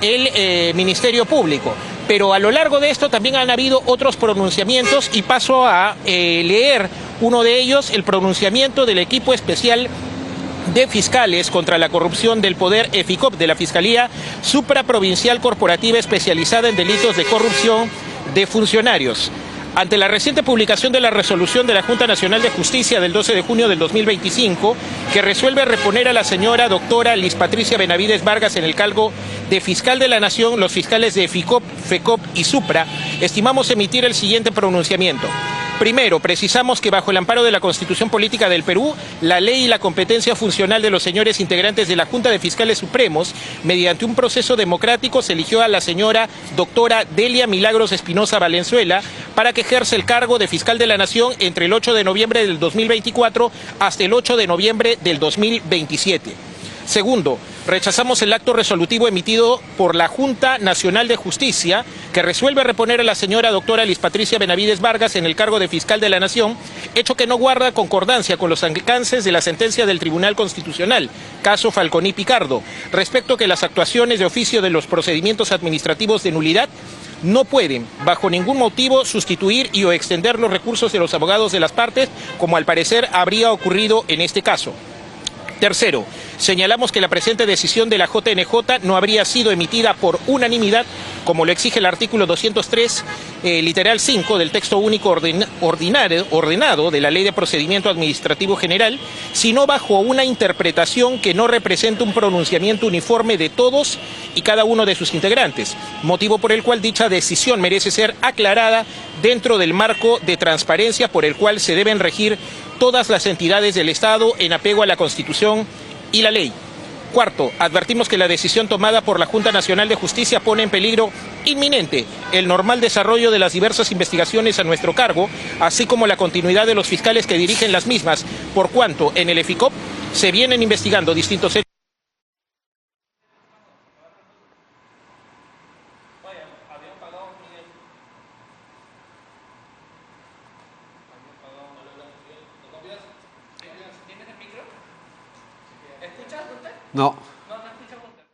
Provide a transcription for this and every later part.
el Ministerio Público. Pero a lo largo de esto también han habido otros pronunciamientos y paso a leer uno de ellos, el pronunciamiento del equipo especial de fiscales contra la corrupción del Poder EFICOP de la Fiscalía Supraprovincial Corporativa Especializada en Delitos de Corrupción de Funcionarios. Ante la reciente publicación de la resolución de la Junta Nacional de Justicia del 12 de junio del 2025, que resuelve reponer a la señora doctora Liz Patricia Benavides Vargas en el cargo de fiscal de la Nación, los fiscales de EFICOP, FECOP y Supra, estimamos emitir el siguiente pronunciamiento. Primero, precisamos que bajo el amparo de la Constitución Política del Perú, la ley y la competencia funcional de los señores integrantes de la Junta de Fiscales Supremos, mediante un proceso democrático, se eligió a la señora doctora Delia Milagros Espinosa Valenzuela para que ejerza el cargo de fiscal de la Nación entre el 8 de noviembre del 2024 hasta el 8 de noviembre del 2027. Segundo, rechazamos el acto resolutivo emitido por la Junta Nacional de Justicia que resuelve reponer a la señora doctora Liz Patricia Benavides Vargas en el cargo de fiscal de la Nación, hecho que no guarda concordancia con los alcances de la sentencia del Tribunal Constitucional, caso Falconi Picardo, respecto a que las actuaciones de oficio de los procedimientos administrativos de nulidad no pueden, bajo ningún motivo, sustituir y o extender los recursos de los abogados de las partes, como al parecer habría ocurrido en este caso. Tercero, señalamos que la presente decisión de la JNJ no habría sido emitida por unanimidad, como lo exige el artículo 203, literal 5 del texto único ordenado de la Ley de Procedimiento Administrativo General, sino bajo una interpretación que no representa un pronunciamiento uniforme de todos y cada uno de sus integrantes, motivo por el cual dicha decisión merece ser aclarada dentro del marco de transparencia por el cual se deben regir todas las entidades del Estado en apego a la Constitución y la ley. Cuarto, advertimos que la decisión tomada por la Junta Nacional de Justicia pone en peligro inminente el normal desarrollo de las diversas investigaciones a nuestro cargo, así como la continuidad de los fiscales que dirigen las mismas, por cuanto en el EFICOP se vienen investigando distintos hechos. ¿Escuchas usted? No. No, no escucha usted.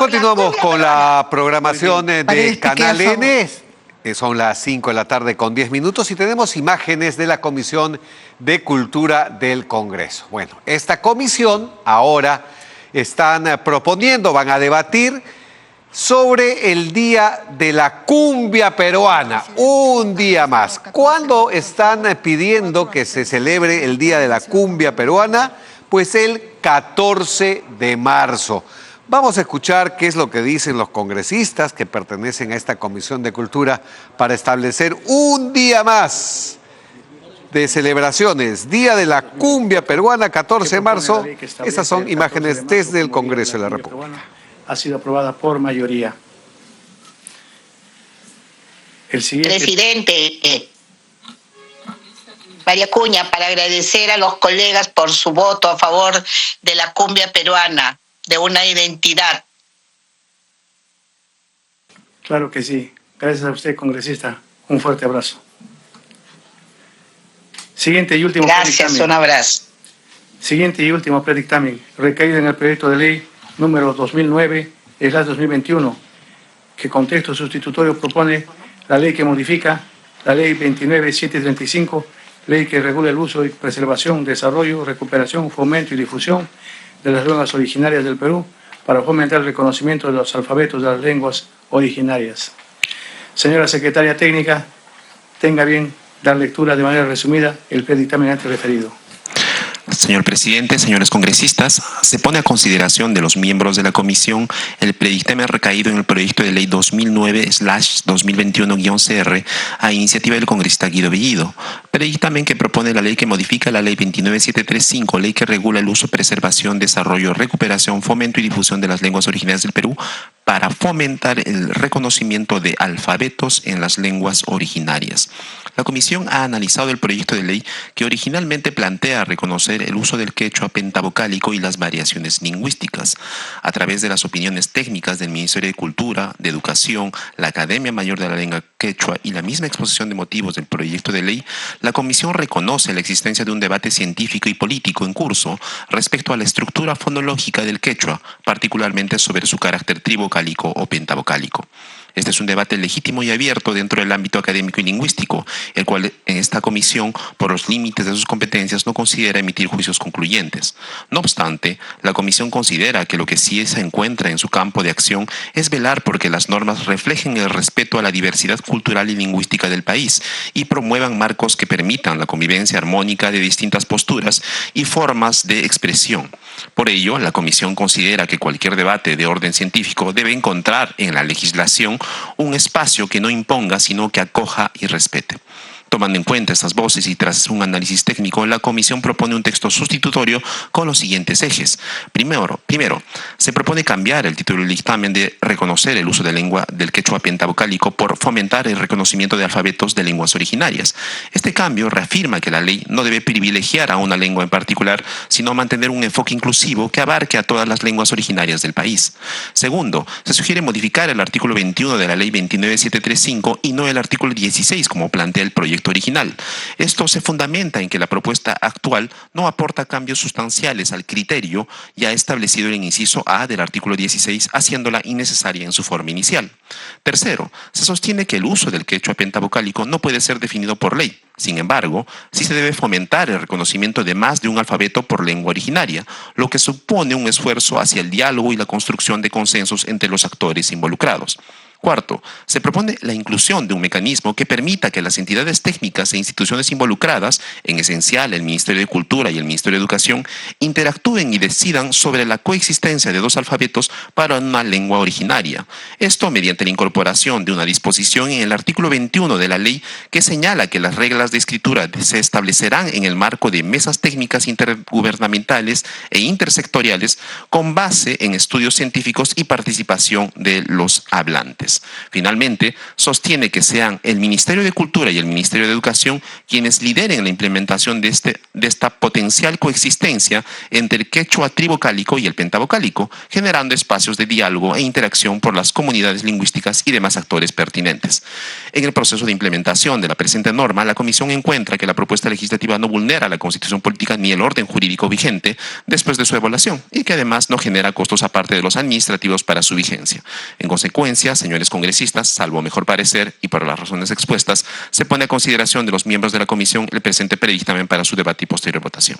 continuamos con la programación de Canal N. Son las 5 de la tarde con 10 minutos y tenemos imágenes de la Comisión de Cultura del Congreso. Bueno, esta comisión ahora están proponiendo, van a debatir sobre el Día de la Cumbia Peruana, un día más. ¿Cuándo están pidiendo que se celebre el Día de la Cumbia Peruana? Pues el 14 de marzo. Vamos a escuchar qué es lo que dicen los congresistas que pertenecen a esta Comisión de Cultura para establecer un día más de celebraciones. Día de la Cumbia Peruana, 14 de marzo. Esas son imágenes desde el Congreso de la República. Ha sido aprobada por mayoría. El siguiente... Presidente, María Cuña, para agradecer a los colegas por su voto a favor de la cumbia peruana, de una identidad. Claro que sí. Gracias a usted, congresista. Un fuerte abrazo. Siguiente y último Gracias, un abrazo. Siguiente y último predictamen, recaído en el proyecto de ley número 2009/2021, que con texto sustitutorio propone la ley que modifica la ley 29.735, ley que regula el uso y preservación, desarrollo, recuperación, fomento y difusión de las lenguas originarias del Perú para fomentar el reconocimiento de los alfabetos de las lenguas originarias. Señora Secretaria Técnica, tenga bien dar lectura de manera resumida el predictamen antes referido. Señor presidente, señores congresistas, se pone a consideración de los miembros de la comisión el predictamen recaído en el proyecto de ley 2009/2021-CR a iniciativa del congresista Guido Bellido, predictamen que propone la ley que modifica la ley 29.735, ley que regula el uso, preservación, desarrollo, recuperación, fomento y difusión de las lenguas originarias del Perú para fomentar el reconocimiento de alfabetos en las lenguas originarias. La comisión ha analizado el proyecto de ley que originalmente plantea reconocer el uso del quechua pentavocálico y las variaciones lingüísticas. A través de las opiniones técnicas del Ministerio de Cultura, de Educación, la Academia Mayor de la Lengua Quechua y la misma exposición de motivos del proyecto de ley, la comisión reconoce la existencia de un debate científico y político en curso respecto a la estructura fonológica del quechua, particularmente sobre su carácter trivocálico o pentavocálico. Este es un debate legítimo y abierto dentro del ámbito académico y lingüístico, el cual en esta comisión, por los límites de sus competencias, no considera emitir juicios concluyentes. No obstante, la comisión considera que lo que sí se encuentra en su campo de acción es velar porque las normas reflejen el respeto a la diversidad cultural y lingüística del país y promuevan marcos que permitan la convivencia armónica de distintas posturas y formas de expresión. Por ello, la comisión considera que cualquier debate de orden científico debe encontrar en la legislación un espacio que no imponga, sino que acoja y respete. Tomando en cuenta estas voces y tras un análisis técnico, la comisión propone un texto sustitutorio con los siguientes ejes. Primero, se propone cambiar el título del dictamen de reconocer el uso de lengua del quechua pentavocálico por fomentar el reconocimiento de alfabetos de lenguas originarias. Este cambio reafirma que la ley no debe privilegiar a una lengua en particular, sino mantener un enfoque inclusivo que abarque a todas las lenguas originarias del país. Segundo, se sugiere modificar el artículo 21 de la ley 29.735 y no el artículo 16 como plantea el proyecto original. Esto se fundamenta en que la propuesta actual no aporta cambios sustanciales al criterio ya establecido en el inciso A del artículo 16, haciéndola innecesaria en su forma inicial. Tercero, se sostiene que el uso del quechua pentavocálico no puede ser definido por ley. Sin embargo, sí se debe fomentar el reconocimiento de más de un alfabeto por lengua originaria, lo que supone un esfuerzo hacia el diálogo y la construcción de consensos entre los actores involucrados. Cuarto, se propone la inclusión de un mecanismo que permita que las entidades técnicas e instituciones involucradas, en esencial el Ministerio de Cultura y el Ministerio de Educación, interactúen y decidan sobre la coexistencia de dos alfabetos para una lengua originaria. Esto mediante la incorporación de una disposición en el artículo 21 de la ley que señala que las reglas de escritura se establecerán en el marco de mesas técnicas intergubernamentales e intersectoriales con base en estudios científicos y participación de los hablantes. originales. Finalmente, sostiene que sean el Ministerio de Cultura y el Ministerio de Educación quienes lideren la implementación de esta potencial coexistencia entre el quechua trivocálico y el pentavocálico, generando espacios de diálogo e interacción por las comunidades lingüísticas y demás actores pertinentes. En el proceso de implementación de la presente norma, la Comisión encuentra que la propuesta legislativa no vulnera la Constitución política ni el orden jurídico vigente después de su evaluación y que además no genera costos aparte de los administrativos para su vigencia. En consecuencia, señores congresistas, salvo mejor parecer y por las razones expuestas, se pone a consideración de los miembros de la Comisión el presente predictamen para su debate y posterior votación.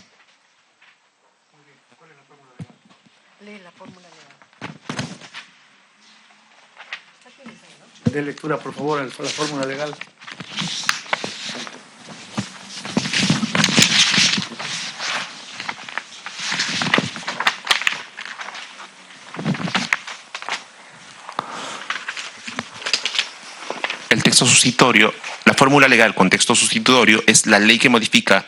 De lectura, por favor, la fórmula legal. El texto sustitutorio, la fórmula legal con texto sustitutorio es la ley que modifica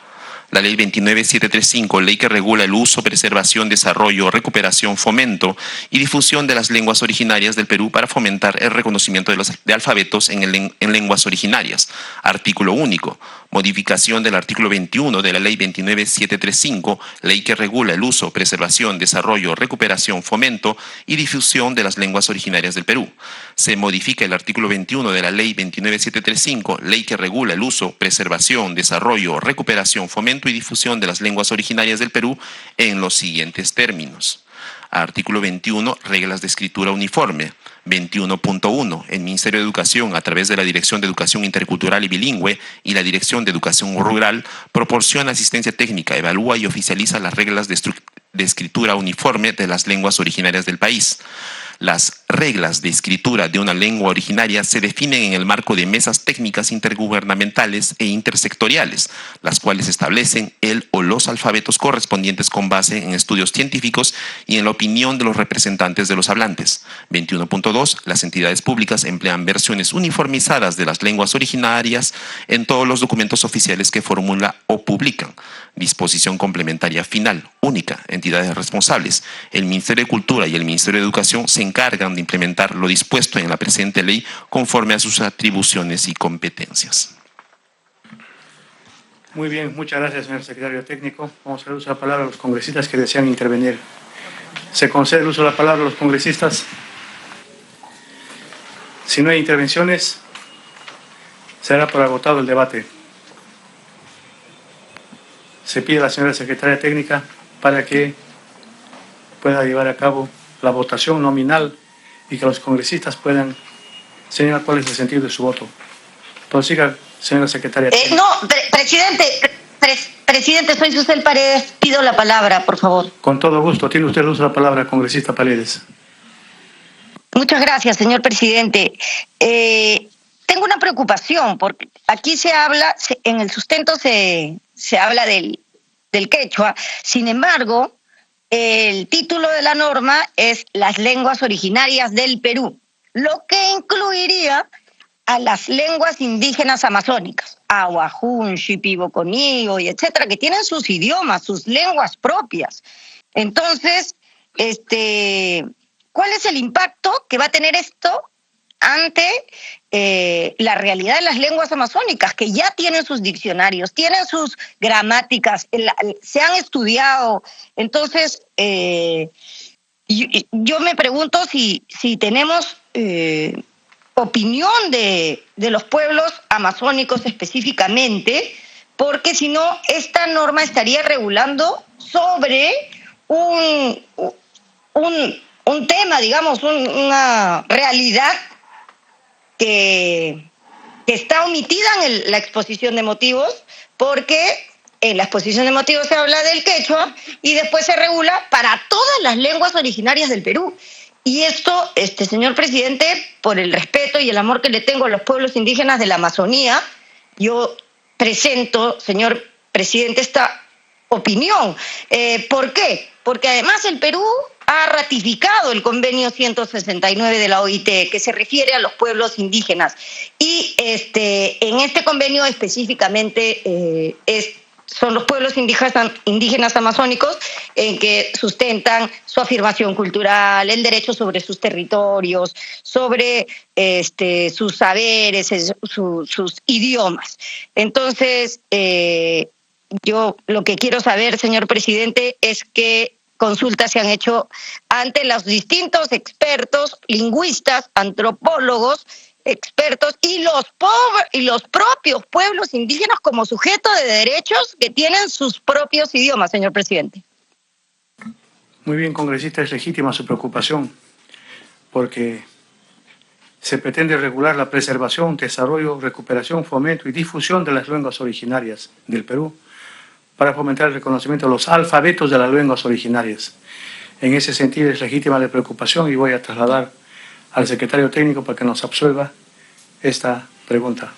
la Ley 29735, ley que regula el uso, preservación, desarrollo, recuperación, fomento y difusión de las lenguas originarias del Perú para fomentar el reconocimiento de alfabetos en lenguas originarias. Artículo único. Modificación del artículo 21 de la Ley 29735, ley que regula el uso, preservación, desarrollo, recuperación, fomento y difusión de las lenguas originarias del Perú. Se modifica el artículo 21 de la Ley 29735, ley que regula el uso, preservación, desarrollo, recuperación, fomento y difusión de las lenguas originarias del Perú en los siguientes términos. Artículo 21, reglas de escritura uniforme. 21.1. El Ministerio de Educación, a través de la Dirección de Educación Intercultural y Bilingüe y la Dirección de Educación Rural, proporciona asistencia técnica, evalúa y oficializa las reglas de escritura uniforme de las lenguas originarias del país. Las reglas de escritura de una lengua originaria se definen en el marco de mesas técnicas intergubernamentales e intersectoriales, las cuales establecen el o los alfabetos correspondientes con base en estudios científicos y en la opinión de los representantes de los hablantes. 21.2. Las entidades públicas emplean versiones uniformizadas de las lenguas originarias en todos los documentos oficiales que formulan o publican. Disposición complementaria final, única, entidades responsables. El Ministerio de Cultura y el Ministerio de Educación se encargan de implementar lo dispuesto en la presente ley conforme a sus atribuciones y competencias. Muy bien, muchas gracias, señor secretario técnico. Vamos a dar uso de la palabra a los congresistas que desean intervenir. ¿Se concede el uso de la palabra a los congresistas? Si no hay intervenciones, será por agotado el debate. Se pide a la señora secretaria técnica para que pueda llevar a cabo la votación nominal y que los congresistas puedan señalar cuál es el sentido de su voto. Prosiga, señora secretaria técnica. No, presidente, soy Susel Paredes. Pido la palabra, por favor. Con todo gusto. Tiene usted el uso de la palabra, congresista Paredes. Muchas gracias, señor presidente. Tengo una preocupación, porque aquí se habla, en el sustento se habla del quechua. Sin embargo, el título de la norma es las lenguas originarias del Perú, lo que incluiría a las lenguas indígenas amazónicas, Ahuajún, Shipibo-Conío y etcétera, que tienen sus idiomas, sus lenguas propias. Entonces, ¿cuál es el impacto que va a tener esto ante la realidad de las lenguas amazónicas, que ya tienen sus diccionarios, tienen sus gramáticas, se han estudiado? Entonces, yo me pregunto si tenemos opinión de los pueblos amazónicos específicamente, porque si no, esta norma estaría regulando sobre un tema, digamos, una realidad que está omitida en la exposición de motivos, porque en la exposición de motivos se habla del quechua y después se regula para todas las lenguas originarias del Perú. Y esto, señor presidente, por el respeto y el amor que le tengo a los pueblos indígenas de la Amazonía, yo presento, señor presidente, esta opinión. ¿Por qué? Porque además el Perú ha ratificado el convenio 169 de la OIT, que se refiere a los pueblos indígenas. Y en este convenio específicamente son los pueblos indígenas amazónicos en que sustentan su afirmación cultural, el derecho sobre sus territorios, sobre sus saberes, sus idiomas. Entonces, yo lo que quiero saber, señor presidente, es qué consultas se han hecho ante los distintos expertos, lingüistas, antropólogos, expertos y los propios pueblos indígenas como sujetos de derechos que tienen sus propios idiomas, señor presidente. Muy bien, congresista, es legítima su preocupación porque se pretende regular la preservación, desarrollo, recuperación, fomento y difusión de las lenguas originarias del Perú para fomentar el reconocimiento de los alfabetos de las lenguas originarias. En ese sentido es legítima la preocupación y voy a trasladar al secretario técnico para que nos absuelva esta pregunta.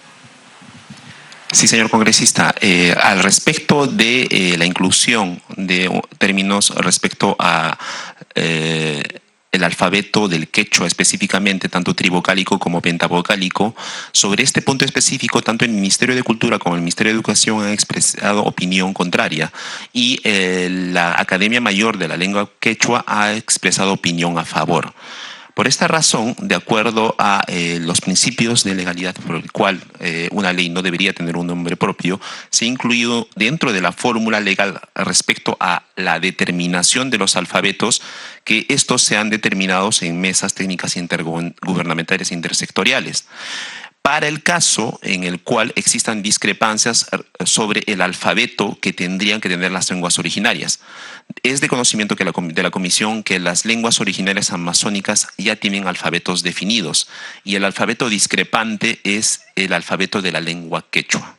Sí, señor congresista. Al respecto de la inclusión de términos respecto a el alfabeto del quechua específicamente, tanto trivocálico como pentavocálico, sobre este punto específico, tanto el Ministerio de Cultura como el Ministerio de Educación han expresado opinión contraria y la Academia Mayor de la Lengua Quechua ha expresado opinión a favor. Por esta razón, de acuerdo a los principios de legalidad por el cual una ley no debería tener un nombre propio, se ha incluido dentro de la fórmula legal respecto a la determinación de los alfabetos que estos sean determinados en mesas técnicas intergubernamentales e intersectoriales. Para el caso en el cual existan discrepancias sobre el alfabeto que tendrían que tener las lenguas originarias. Es de conocimiento de la Comisión que las lenguas originarias amazónicas ya tienen alfabetos definidos y el alfabeto discrepante es el alfabeto de la lengua quechua.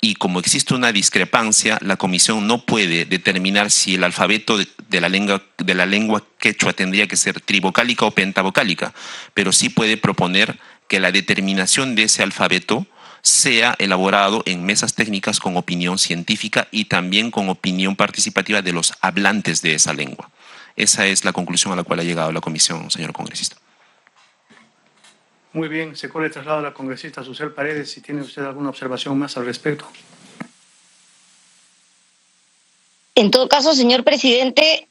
Y como existe una discrepancia, la Comisión no puede determinar si el alfabeto de la lengua quechua tendría que ser trivocálica o pentavocálica, pero sí puede proponer que la determinación de ese alfabeto sea elaborado en mesas técnicas con opinión científica y también con opinión participativa de los hablantes de esa lengua. Esa es la conclusión a la cual ha llegado la comisión, señor congresista. Muy bien, se corre el traslado a la congresista Susel Paredes. Si tiene usted alguna observación más al respecto. En todo caso, señor presidente,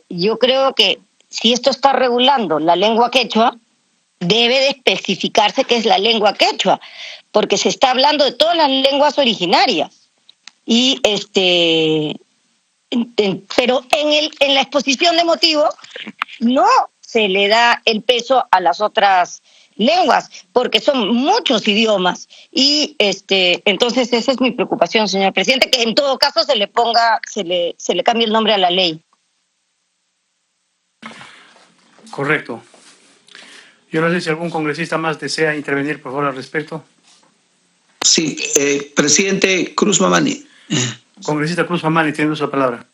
yo creo que si esto está regulando la lengua quechua, debe de especificarse qué es la lengua quechua, porque se está hablando de todas las lenguas originarias. Y pero en la exposición de motivos no se le da el peso a las otras lenguas, porque son muchos idiomas. Y entonces esa es mi preocupación, señor presidente, que en todo caso se le cambie el nombre a la ley. Correcto. Yo no sé si algún congresista más desea intervenir, por favor, al respecto. Sí, presidente Cruz Mamani. Congresista Cruz Mamani, tiene la palabra.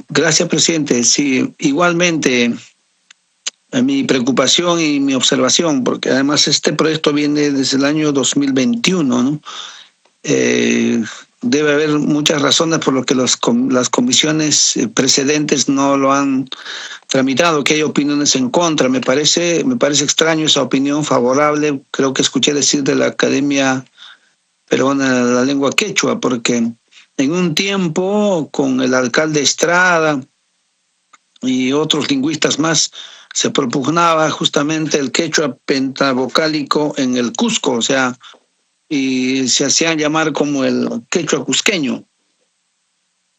Gracias, presidente. Sí, igualmente mi preocupación y mi observación, porque además este proyecto viene desde el año 2021, ¿no? Debe haber muchas razones por las que las comisiones precedentes no lo han tramitado, que hay opiniones en contra. Me parece extraño esa opinión favorable. Creo que escuché decir de la Academia Peruana de la Lengua Quechua, porque en un tiempo con el alcalde Estrada y otros lingüistas más se propugnaba justamente el quechua pentavocálico en el Cusco, o sea, y se hacían llamar como el quechua cusqueño.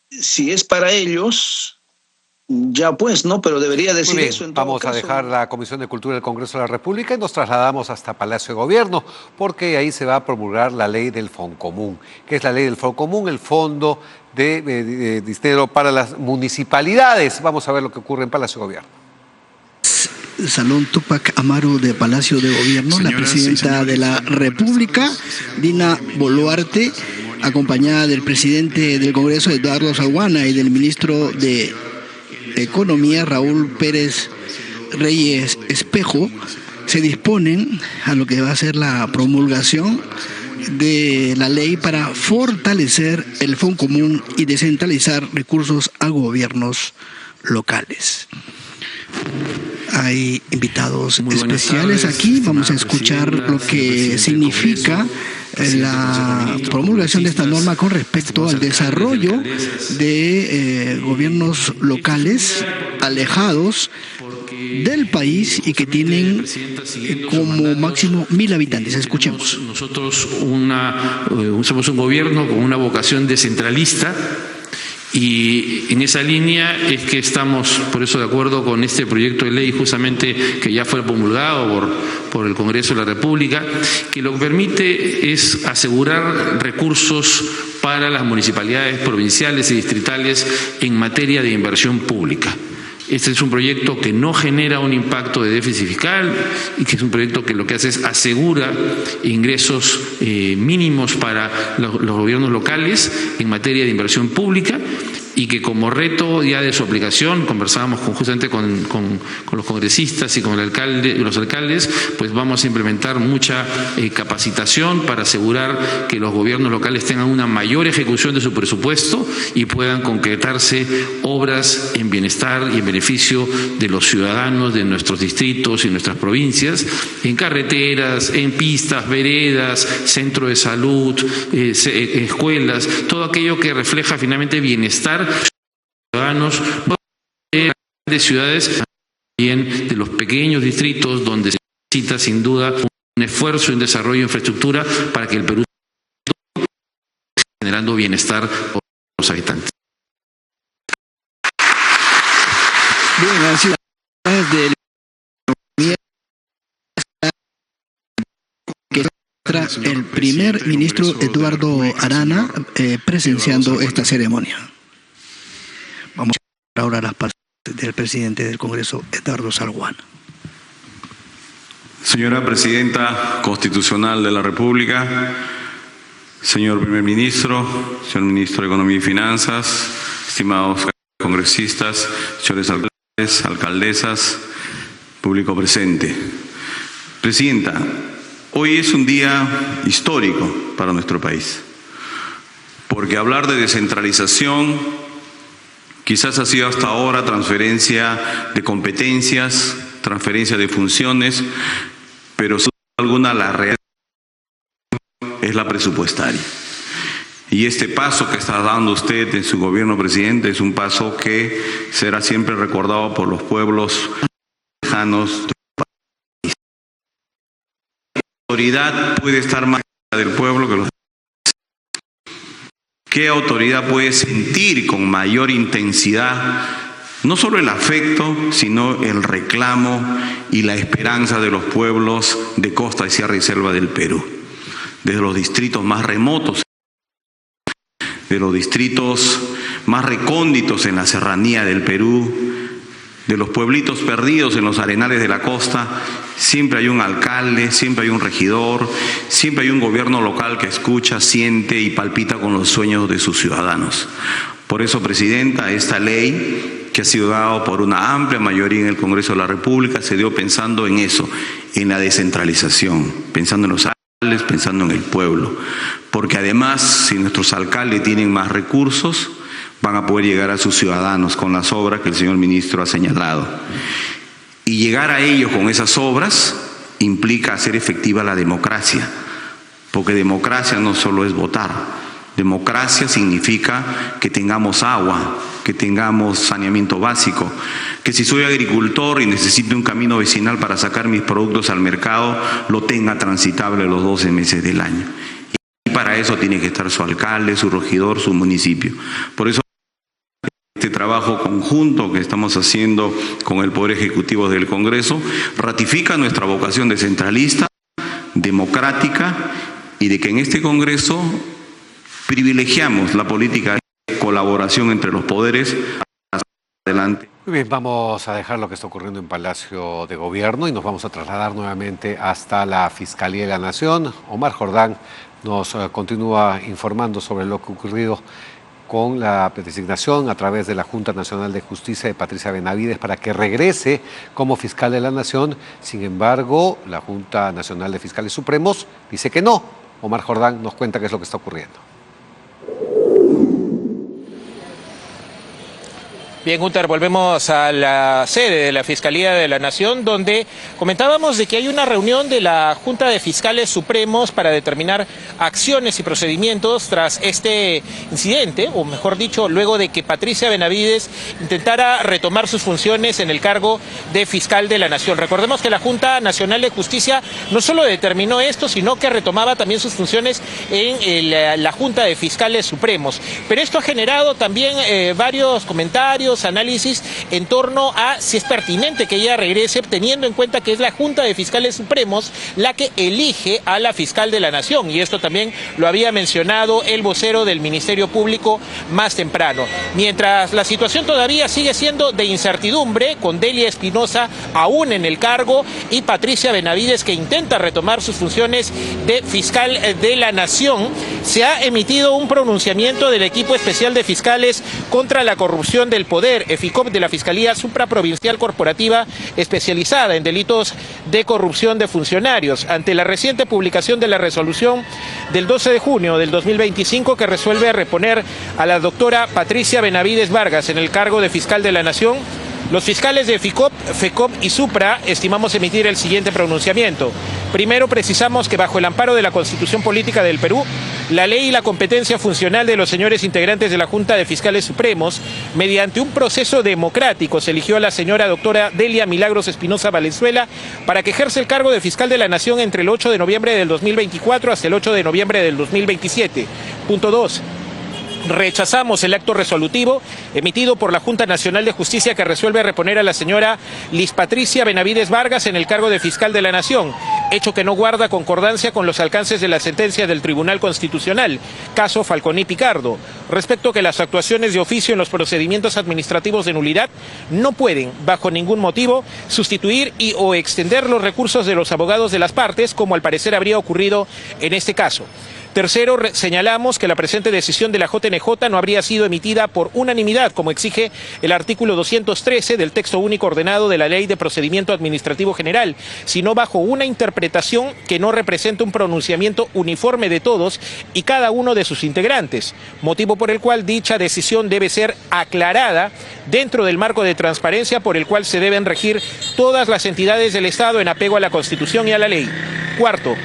Si es para ellos, ya pues, ¿no? Pero debería decir bien, eso en todo vamos caso. a dejar la Comisión de Cultura del Congreso de la República y nos trasladamos hasta Palacio de Gobierno, porque ahí se va a promulgar la ley del Foncomún. ¿Qué es la ley del Foncomún? El Fondo de Dinero para las Municipalidades. Vamos a ver lo que ocurre en Palacio de Gobierno. Salón Tupac Amaru de Palacio de Gobierno, la presidenta de la República, Dina Boluarte, acompañada del presidente del Congreso, Eduardo Zaguana, y del ministro de Economía, Raúl Pérez Reyes Espejo, se disponen a lo que va a ser la promulgación de la ley para fortalecer el Foncomún y descentralizar recursos a gobiernos locales. Hay invitados especiales aquí. Vamos a escuchar lo que significa la promulgación de esta norma con respecto al desarrollo de gobiernos locales alejados del país y que tienen como máximo 1.000 habitantes. Escuchemos. Nosotros somos un gobierno con una vocación descentralista y en esa línea es que estamos, por eso, de acuerdo con este proyecto de ley justamente que ya fue promulgado por el Congreso de la República, que lo que permite es asegurar recursos para las municipalidades provinciales y distritales en materia de inversión pública. Este es un proyecto que no genera un impacto de déficit fiscal y que es un proyecto que lo que hace es asegura ingresos mínimos para los gobiernos locales en materia de inversión pública, y que como reto ya de su aplicación, conversábamos justamente con los congresistas y con los alcaldes, pues vamos a implementar mucha capacitación para asegurar que los gobiernos locales tengan una mayor ejecución de su presupuesto y puedan concretarse obras en bienestar y en beneficio de los ciudadanos de nuestros distritos y nuestras provincias, en carreteras, en pistas, veredas, centro de salud, escuelas, todo aquello que refleja finalmente bienestar ciudadanos de grandes ciudades, también de los pequeños distritos, donde se necesita sin duda un esfuerzo y un desarrollo de infraestructura para que el Perú esté generando bienestar por los habitantes. Bien, han sido del el primer ministro Eduardo Arana presenciando esta ceremonia. Vamos ahora a las palabras del presidente del Congreso, Edgardo Salguán. Señora Presidenta Constitucional de la República, señor Primer Ministro, señor Ministro de Economía y Finanzas, estimados congresistas, señores alcaldes, alcaldesas, público presente. Presidenta, hoy es un día histórico para nuestro país, porque hablar de descentralización quizás ha sido hasta ahora transferencia de competencias, transferencia de funciones, pero sin duda alguna la realidad es la presupuestaria. Y este paso que está dando usted en su gobierno, presidente, es un paso que será siempre recordado por los pueblos lejanos del país. ¿Qué autoridad puede estar más cerca del pueblo que los demás? ¿Qué autoridad puede sentir con mayor intensidad no solo el afecto, sino el reclamo y la esperanza de los pueblos de costa, sierra y selva del Perú? Desde los distritos más remotos, de los distritos más recónditos en la serranía del Perú, de los pueblitos perdidos en los arenales de la costa, siempre hay un alcalde, siempre hay un regidor, siempre hay un gobierno local que escucha, siente y palpita con los sueños de sus ciudadanos. Por eso, Presidenta, esta ley que ha sido dada por una amplia mayoría en el Congreso de la República se dio pensando en eso, en la descentralización, pensando en los alcaldes, pensando en el pueblo. Porque además, si nuestros alcaldes tienen más recursos, van a poder llegar a sus ciudadanos con las obras que el señor ministro ha señalado. Y llegar a ellos con esas obras implica hacer efectiva la democracia, porque democracia no solo es votar, democracia significa que tengamos agua, que tengamos saneamiento básico, que si soy agricultor y necesito un camino vecinal para sacar mis productos al mercado, lo tenga transitable los 12 meses del año. Y para eso tiene que estar su alcalde, su regidor, su municipio. Por eso este trabajo conjunto que estamos haciendo con el Poder Ejecutivo del Congreso ratifica nuestra vocación descentralista, democrática, y de que en este Congreso privilegiamos la política de colaboración entre los poderes. Adelante. Muy bien, vamos a dejar lo que está ocurriendo en Palacio de Gobierno y nos vamos a trasladar nuevamente hasta la Fiscalía de la Nación. Omar Jordán nos continúa informando sobre lo que ha ocurrido con la designación a través de la Junta Nacional de Justicia de Patricia Benavides para que regrese como fiscal de la Nación. Sin embargo, la Junta Nacional de Fiscales Supremos dice que no. Omar Jordán nos cuenta qué es lo que está ocurriendo. Bien, Gunter, volvemos a la sede de la Fiscalía de la Nación, donde comentábamos de que hay una reunión de la Junta de Fiscales Supremos para determinar acciones y procedimientos tras este incidente, o mejor dicho, luego de que Patricia Benavides intentara retomar sus funciones en el cargo de fiscal de la Nación. Recordemos que la Junta Nacional de Justicia no solo determinó esto, sino que retomaba también sus funciones en la Junta de Fiscales Supremos. Pero esto ha generado también varios comentarios, análisis en torno a si es pertinente que ella regrese, teniendo en cuenta que es la Junta de Fiscales Supremos la que elige a la fiscal de la Nación, y esto también lo había mencionado el vocero del Ministerio Público más temprano. Mientras la situación todavía sigue siendo de incertidumbre, con Delia Espinosa aún en el cargo y Patricia Benavides que intenta retomar sus funciones de fiscal de la Nación, se ha emitido un pronunciamiento del equipo especial de fiscales contra la corrupción del poder, EFICOP, de la Fiscalía Supraprovincial Corporativa especializada en delitos de corrupción de funcionarios, ante la reciente publicación de la resolución del 12 de junio del 2025 que resuelve reponer a la doctora Patricia Benavides Vargas en el cargo de fiscal de la Nación. Los fiscales de FICOP, FECOP y Supra estimamos emitir el siguiente pronunciamiento. Primero, precisamos que bajo el amparo de la Constitución Política del Perú, la ley y la competencia funcional de los señores integrantes de la Junta de Fiscales Supremos, mediante un proceso democrático, se eligió a la señora doctora Delia Milagros Espinosa Valenzuela para que ejerza el cargo de fiscal de la Nación entre el 8 de noviembre del 2024 hasta el 8 de noviembre del 2027. Punto 2. Rechazamos el acto resolutivo emitido por la Junta Nacional de Justicia que resuelve reponer a la señora Liz Patricia Benavides Vargas en el cargo de fiscal de la Nación, hecho que no guarda concordancia con los alcances de la sentencia del Tribunal Constitucional, caso Falconi Picardo, respecto que las actuaciones de oficio en los procedimientos administrativos de nulidad no pueden, bajo ningún motivo, sustituir y o extender los recursos de los abogados de las partes, como al parecer habría ocurrido en este caso. Tercero, señalamos que la presente decisión de la JNJ no habría sido emitida por unanimidad, como exige el artículo 213 del texto único ordenado de la Ley de Procedimiento Administrativo General, sino bajo una interpretación que no representa un pronunciamiento uniforme de todos y cada uno de sus integrantes, motivo por el cual dicha decisión debe ser aclarada dentro del marco de transparencia por el cual se deben regir todas las entidades del Estado en apego a la Constitución y a la ley. Cuarto,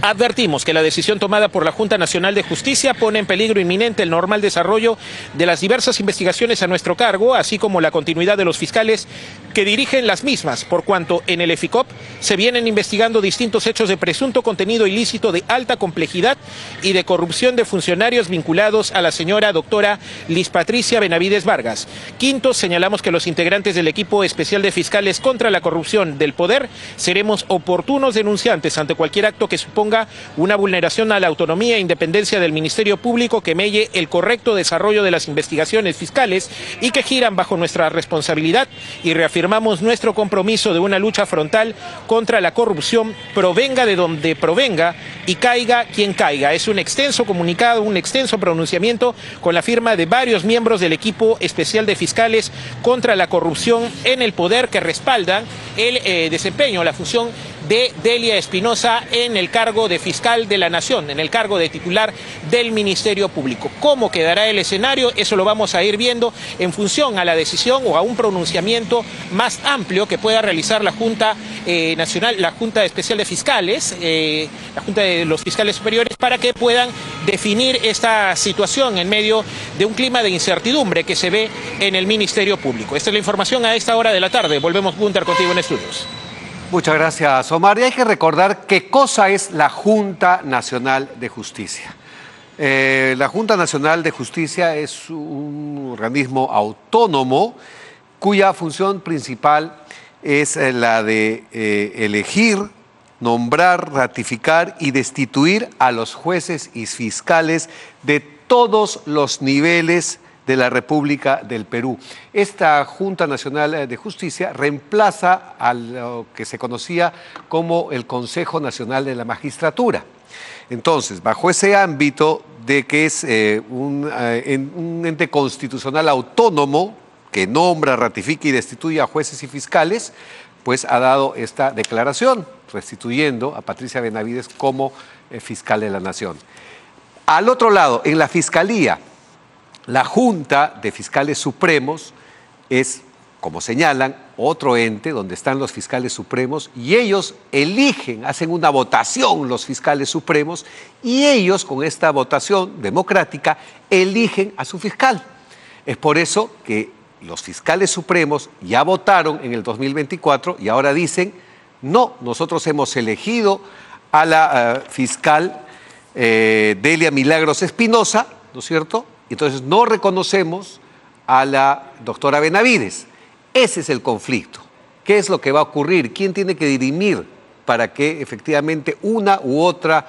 advertimos que la decisión tomada por la Junta Nacional de Justicia pone en peligro inminente el normal desarrollo de las diversas investigaciones a nuestro cargo, así como la continuidad de los fiscales que dirigen las mismas, por cuanto en el EFICOP se vienen investigando distintos hechos de presunto contenido ilícito de alta complejidad y de corrupción de funcionarios vinculados a la señora doctora Liz Patricia Benavides Vargas. Quinto, señalamos que los integrantes del equipo especial de fiscales contra la corrupción del poder seremos oportunos denunciantes ante cualquier acto que suponga una vulneración a la autonomía e independencia del Ministerio Público que melle el correcto desarrollo de las investigaciones fiscales y que giran bajo nuestra responsabilidad, y reafirmamos nuestro compromiso de una lucha frontal contra la corrupción, provenga de donde provenga y caiga quien caiga. Es un extenso comunicado, un extenso pronunciamiento con la firma de varios miembros del equipo especial de fiscales contra la corrupción en el poder que respaldan el desempeño, la función de Delia Espinosa en el cargo de fiscal de la Nación, en el cargo de titular del Ministerio Público. ¿Cómo quedará el escenario? Eso lo vamos a ir viendo en función a la decisión o a un pronunciamiento más amplio que pueda realizar la Junta Nacional, la Junta Especial de Fiscales, la Junta de los Fiscales Superiores, para que puedan definir esta situación en medio de un clima de incertidumbre que se ve en el Ministerio Público. Esta es la información a esta hora de la tarde. Volvemos, Gunter, contigo en estudios. Muchas gracias, Omar. Y hay que recordar qué cosa es la Junta Nacional de Justicia. La Junta Nacional de Justicia es un organismo autónomo cuya función principal es la de elegir, nombrar, ratificar y destituir a los jueces y fiscales de todos los niveles de la República del Perú. Esta Junta Nacional de Justicia reemplaza a lo que se conocía como el Consejo Nacional de la Magistratura. Entonces, bajo ese ámbito de que es un ente constitucional autónomo que nombra, ratifica y destituye a jueces y fiscales, pues ha dado esta declaración, restituyendo a Patricia Benavides como fiscal de la Nación. Al otro lado, en la Fiscalía, La Junta de Fiscales Supremos es, como señalan, otro ente donde están los fiscales supremos y ellos eligen, hacen una votación los fiscales supremos y ellos con esta votación democrática eligen a su fiscal. Es por eso que los fiscales supremos ya votaron en el 2024 y ahora dicen, no, nosotros hemos elegido a la fiscal Delia Milagros Espinosa, ¿no es cierto? Entonces no reconocemos a la doctora Benavides. Ese es el conflicto. ¿Qué es lo que va a ocurrir? ¿Quién tiene que dirimir para que efectivamente una u otra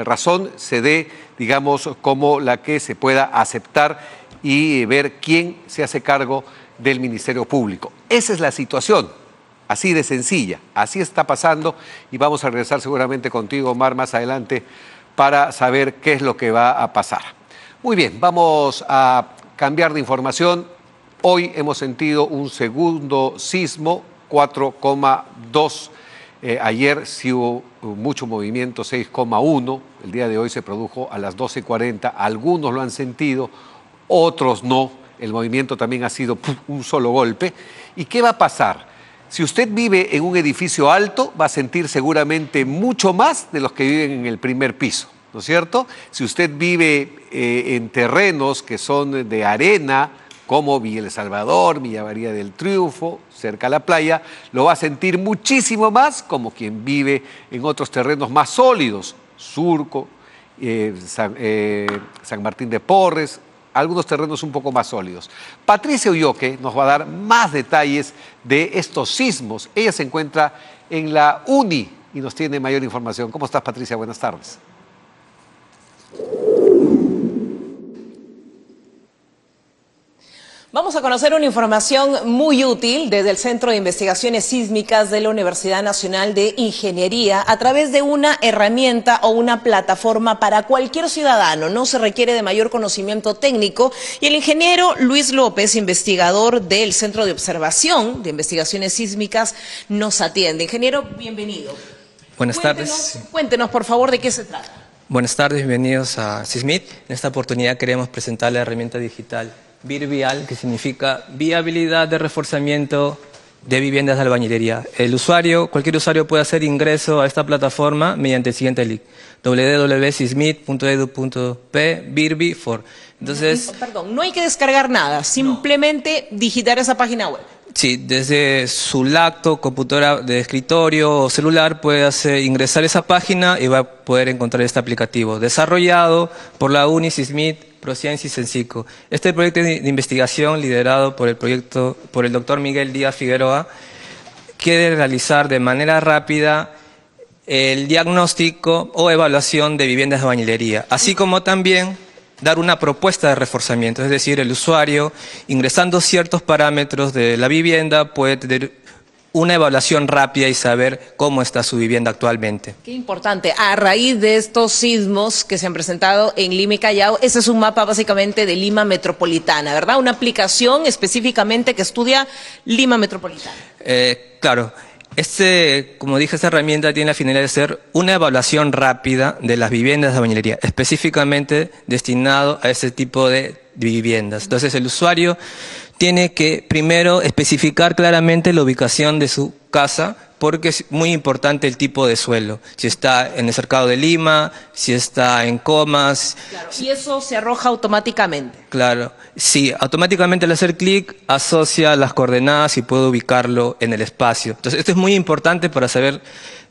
razón se dé, digamos, como la que se pueda aceptar y ver quién se hace cargo del Ministerio Público? Esa es la situación, así de sencilla, así está pasando y vamos a regresar seguramente contigo, Omar, más adelante para saber qué es lo que va a pasar. Muy bien, vamos a cambiar de información. Hoy hemos sentido un segundo sismo, 4,2. Ayer sí hubo mucho movimiento, 6,1. El día de hoy se produjo a las 12:40. Algunos lo han sentido, otros no. El movimiento también ha sido un solo golpe. ¿Y qué va a pasar? Si usted vive en un edificio alto, va a sentir seguramente mucho más de los que viven en el primer piso, ¿no es cierto? Si usted vive en terrenos que son de arena, como Villa El Salvador, Villa María del Triunfo, cerca a la playa, lo va a sentir muchísimo más como quien vive en otros terrenos más sólidos, Surco, San Martín de Porres, algunos terrenos un poco más sólidos. Patricia Ulloque nos va a dar más detalles de estos sismos. Ella se encuentra en la UNI y nos tiene mayor información. ¿Cómo estás, Patricia? Buenas tardes. Vamos a conocer una información muy útil desde el Centro de Investigaciones Sísmicas de la Universidad Nacional de Ingeniería a través de una herramienta o una plataforma para cualquier ciudadano. No se requiere de mayor conocimiento técnico y el ingeniero Luis López, investigador del Centro de Observación de Investigaciones Sísmicas, nos atiende. Ingeniero, bienvenido. Buenas tardes. Cuéntenos, por favor, de qué se trata. Buenas tardes, bienvenidos a SISMIT. En esta oportunidad queremos presentar la herramienta digital VIRVIAL, que significa Viabilidad de Reforzamiento de Viviendas de Albañilería. Cualquier usuario puede hacer ingreso a esta plataforma mediante el siguiente link: www.sismit.edu.p VIRVI4. Entonces, perdón, no hay que descargar nada, simplemente digitar esa página web. Sí, desde su laptop, computadora de escritorio o celular puede ingresar esa página y va a poder encontrar este aplicativo, desarrollado por la UNI, SISMIT, Prociencia y Sensico. Este proyecto de investigación, liderado por el doctor Miguel Díaz Figueroa, quiere realizar de manera rápida el diagnóstico o evaluación de viviendas de albañilería, así como también dar una propuesta de reforzamiento, es decir, el usuario, ingresando ciertos parámetros de la vivienda, puede tener una evaluación rápida y saber cómo está su vivienda actualmente. Qué importante. A raíz de estos sismos que se han presentado en Lima y Callao, ese es un mapa básicamente de Lima Metropolitana, ¿verdad? Una aplicación específicamente que estudia Lima Metropolitana. Claro. Como dije, esta herramienta tiene la finalidad de ser una evaluación rápida de las viviendas de albañilería, específicamente destinado a ese tipo de viviendas. Entonces, el usuario tiene que primero especificar claramente la ubicación de su casa, porque es muy importante el tipo de suelo, si está en el cercado de Lima, si está en Comas. Claro, y eso se arroja automáticamente. Claro, sí, automáticamente al hacer clic asocia las coordenadas y puede ubicarlo en el espacio. Entonces esto es muy importante para saber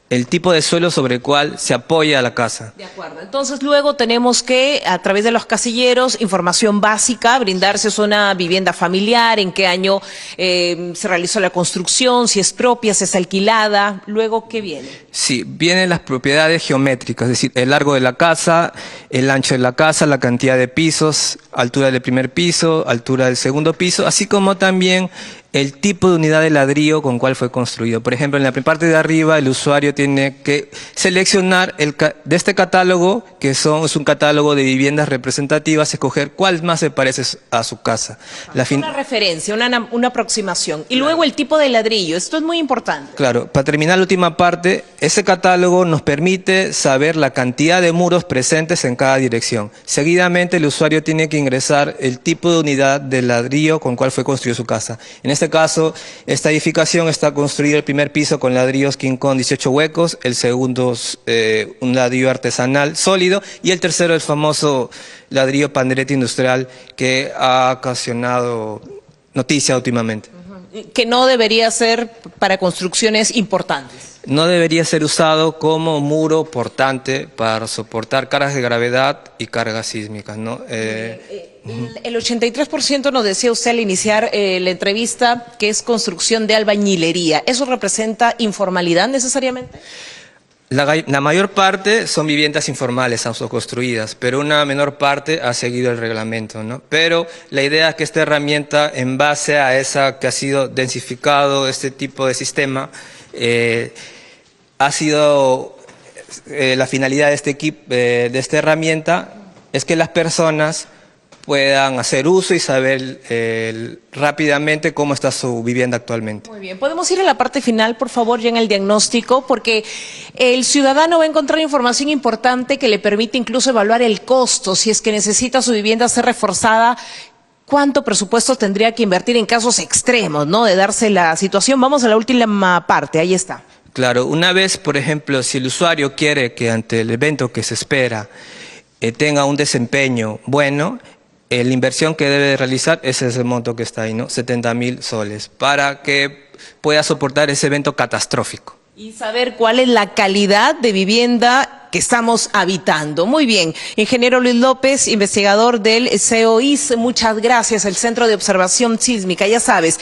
el tipo de suelo sobre el cual se apoya la casa. De acuerdo. Entonces luego tenemos que, a través de los casilleros, información básica, brindar si es una vivienda familiar, en qué año se realizó la construcción, si es propia, si es alquilada. Luego, ¿qué viene? Sí, vienen las propiedades geométricas, es decir, el largo de la casa, el ancho de la casa, la cantidad de pisos, altura del primer piso, altura del segundo piso, así como también el tipo de unidad de ladrillo con cual fue construido. Por ejemplo, en la parte de arriba el usuario tiene que seleccionar de este catálogo, que es un catálogo de viviendas representativas, escoger cuál más se parece a su casa. Una referencia, una aproximación. Y luego el tipo de ladrillo, esto es muy importante. Claro, para terminar la última parte, Este catálogo nos permite saber la cantidad de muros presentes en cada dirección. Seguidamente, el usuario tiene que ingresar el tipo de unidad de ladrillo con cual fue construida su casa. En este caso, esta edificación está construida el primer piso con ladrillos King Kong 18 huecos, el segundo un ladrillo artesanal sólido y el tercero el famoso ladrillo Panderetti industrial que ha ocasionado noticia últimamente. Que no debería ser para construcciones importantes. No debería ser usado como muro portante para soportar cargas de gravedad y cargas sísmicas, ¿no? El 83% nos decía usted al iniciar la entrevista que es construcción de albañilería. ¿Eso representa informalidad necesariamente? La mayor parte son viviendas informales, autoconstruidas, pero una menor parte ha seguido el reglamento, ¿no? Pero la idea es que esta herramienta, en base a esa que ha sido densificado este tipo de sistema, ha sido la finalidad de este equipo, de esta herramienta, es que las personas puedan hacer uso y saber rápidamente cómo está su vivienda actualmente. Muy bien, podemos ir a la parte final, por favor, ya en el diagnóstico, porque el ciudadano va a encontrar información importante que le permite incluso evaluar el costo, si es que necesita su vivienda ser reforzada. ¿Cuánto presupuesto tendría que invertir en casos extremos, ¿no?, de darse la situación? Vamos a la última parte, ahí está. Claro, una vez, por ejemplo, si el usuario quiere que ante el evento que se espera tenga un desempeño bueno, la inversión que debe realizar es ese monto que está ahí, ¿no? 70.000 soles, para que pueda soportar ese evento catastrófico. Y saber cuál es la calidad de vivienda que estamos habitando. Muy bien. Ingeniero Luis López, investigador del COIS, muchas gracias. El Centro de Observación Sísmica, ya sabes.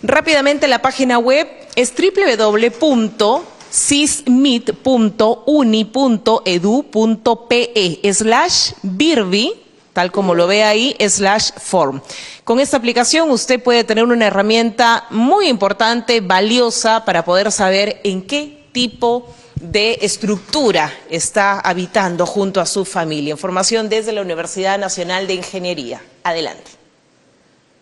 Rápidamente, la página web es www.sismit.uni.edu.pe/birvi, tal como lo ve ahí, /form. Con esta aplicación usted puede tener una herramienta muy importante, valiosa, para poder saber en qué tipo de estructura está habitando junto a su familia. Información desde la Universidad Nacional de Ingeniería. Adelante.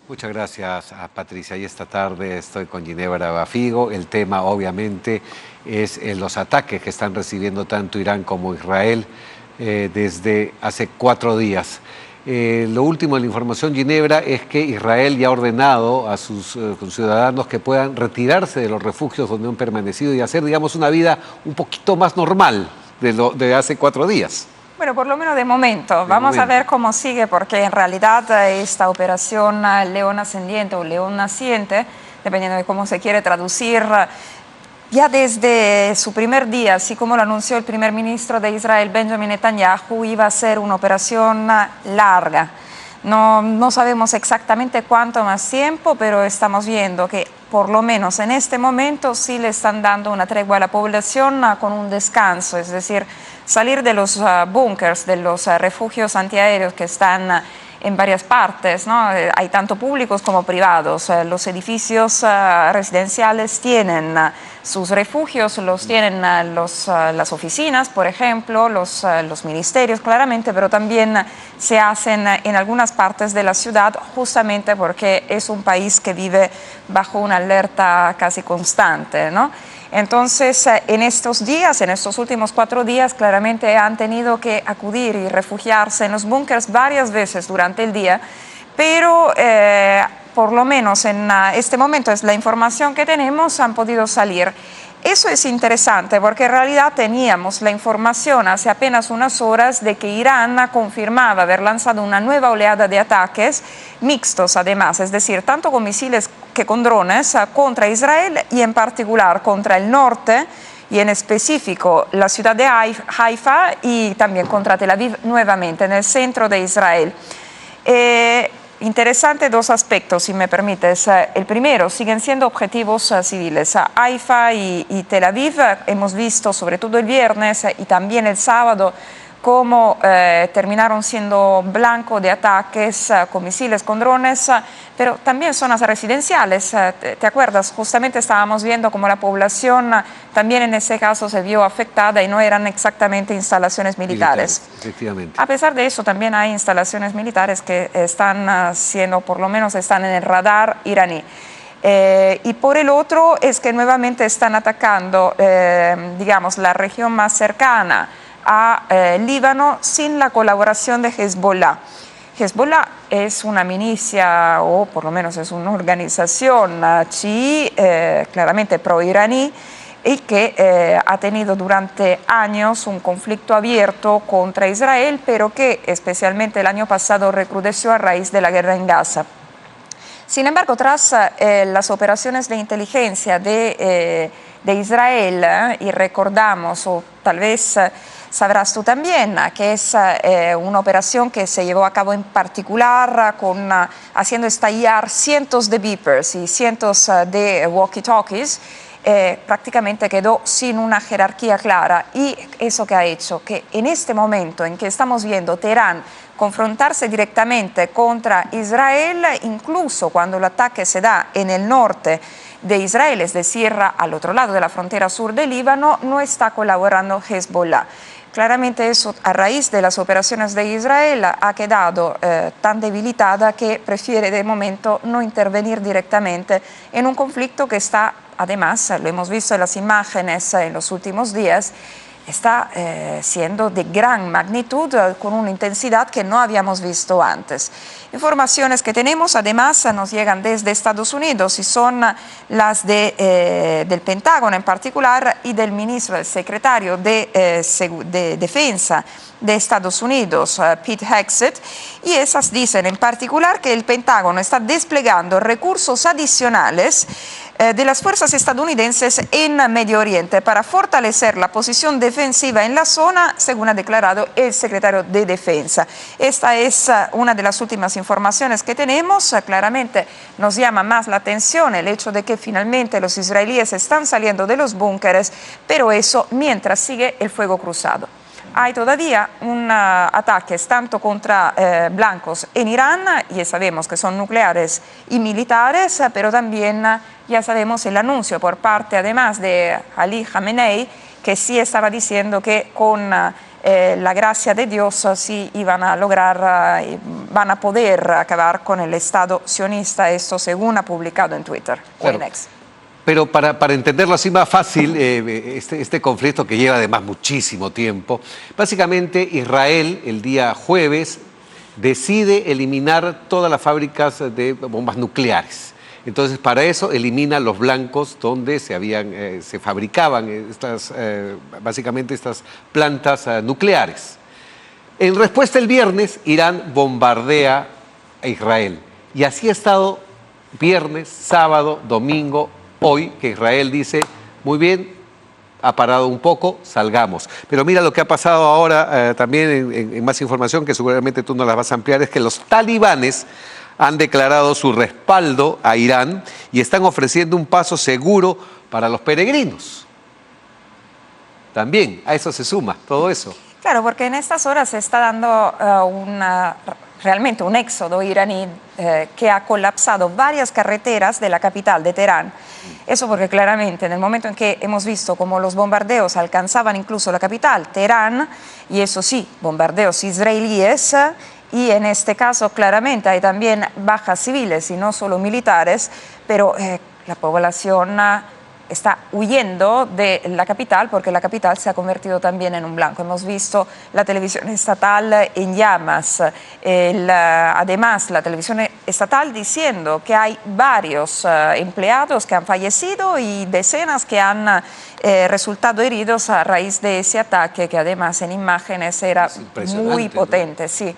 Muchas gracias a Patricia. Y esta tarde estoy con Ginebra Bafigo. El tema, obviamente, es los ataques que están recibiendo tanto Irán como Israel desde hace 4 días. Lo último de la información, Ginebra, es que Israel ya ha ordenado a sus ciudadanos que puedan retirarse de los refugios donde han permanecido y hacer, digamos, una vida un poquito más normal de hace 4 días. Bueno, por lo menos de momento. Vamos a ver cómo sigue, porque en realidad esta operación León Ascendiente o León Naciente, dependiendo de cómo se quiere traducir, ya desde su primer día, así como lo anunció el primer ministro de Israel, Benjamin Netanyahu, iba a ser una operación larga. No sabemos exactamente cuánto más tiempo, pero estamos viendo que por lo menos en este momento sí le están dando una tregua a la población con un descanso, es decir, salir de los búnkers, de los refugios antiaéreos que están en varias partes, ¿no? Hay tanto públicos como privados. Los edificios residenciales tienen sus refugios, los tienen las oficinas, por ejemplo, los ministerios claramente, pero también se hacen en algunas partes de la ciudad, justamente porque es un país que vive bajo una alerta casi constante, ¿no? Entonces, en estos días, en estos últimos 4 días, claramente han tenido que acudir y refugiarse en los búnkers varias veces durante el día, pero por lo menos en este momento es la información que tenemos, han podido salir. Eso es interesante porque en realidad teníamos la información hace apenas unas horas de que Irán confirmaba haber lanzado una nueva oleada de ataques mixtos además, es decir, tanto con misiles que con drones contra Israel y en particular contra el norte y en específico la ciudad de Haifa y también contra Tel Aviv nuevamente en el centro de Israel. Interesante 2 aspectos, si me permites. El primero, siguen siendo objetivos civiles. Haifa y Tel Aviv hemos visto, sobre todo el viernes y también el sábado, cómo terminaron siendo blanco de ataques con misiles, con drones, pero también zonas residenciales. ¿Te acuerdas? Justamente estábamos viendo cómo la población también en ese caso se vio afectada y no eran exactamente instalaciones militares. Efectivamente. A pesar de eso, también hay instalaciones militares que están siendo, por lo menos están en el radar iraní. Y por el otro es que nuevamente están atacando, digamos, la región más cercana a Líbano sin la colaboración de Hezbollah. Hezbollah es una milicia, o por lo menos es una organización chií, claramente pro-iraní, y que ha tenido durante años un conflicto abierto contra Israel, pero que especialmente el año pasado recrudeció a raíz de la guerra en Gaza. Sin embargo, tras las operaciones de inteligencia de Israel, y recordamos, o tal vez sabrás tú también, que es una operación que se llevó a cabo en particular haciendo estallar cientos de beepers y cientos de walkie-talkies, prácticamente quedó sin una jerarquía clara, y eso que ha hecho que en este momento en que estamos viendo Teherán confrontarse directamente contra Israel, incluso cuando el ataque se da en el norte de Israel, es decir, al otro lado de la frontera sur del Líbano, no está colaborando Hezbollah. Claramente eso, a raíz de las operaciones de Israel, ha quedado tan debilitada que prefiere de momento no intervenir directamente en un conflicto que está, además, lo hemos visto en las imágenes en los últimos días, está siendo de gran magnitud, con una intensidad que no habíamos visto antes. Informaciones que tenemos además nos llegan desde Estados Unidos y son las del Pentágono en particular y del ministro, del secretario de Defensa de Estados Unidos, Pete Hegseth, y esas dicen en particular que el Pentágono está desplegando recursos adicionales de las fuerzas estadounidenses en Medio Oriente para fortalecer la posición defensiva en la zona, según ha declarado el secretario de Defensa. Esta es una de las últimas informaciones que tenemos. Claramente nos llama más la atención el hecho de que finalmente los israelíes están saliendo de los búnkeres, pero eso mientras sigue el fuego cruzado. Hay todavía ataques tanto contra blancos en Irán, y sabemos que son nucleares y militares, pero también ya sabemos el anuncio por parte además de Ali Khamenei, que sí estaba diciendo que con la gracia de Dios sí iban a lograr, van a poder acabar con el Estado sionista, esto según ha publicado en Twitter. Claro. Pero para entenderlo así más fácil, este conflicto que lleva además muchísimo tiempo, básicamente Israel el día jueves decide eliminar todas las fábricas de bombas nucleares. Entonces, para eso elimina los blancos donde se fabricaban básicamente estas plantas nucleares. En respuesta, el viernes, Irán bombardea a Israel. Y así ha estado viernes, sábado, domingo, hoy, que Israel dice, muy bien, ha parado un poco, salgamos. Pero mira lo que ha pasado ahora, también en más información, que seguramente tú nos las vas a ampliar, es que los talibanes han declarado su respaldo a Irán y están ofreciendo un paso seguro para los peregrinos. También a eso se suma todo eso. Claro, porque en estas horas se está dando realmente un éxodo iraní que ha colapsado varias carreteras de la capital de Teherán. Eso porque claramente en el momento en que hemos visto cómo los bombardeos alcanzaban incluso la capital, Teherán, y eso sí, bombardeos israelíes, y en este caso claramente hay también bajas civiles y no solo militares, pero la población está huyendo de la capital porque la capital se ha convertido también en un blanco. Hemos visto la televisión estatal en llamas, además la televisión estatal diciendo que hay varios empleados que han fallecido y decenas que han resultado heridos a raíz de ese ataque, que además en imágenes era muy potente. Sí.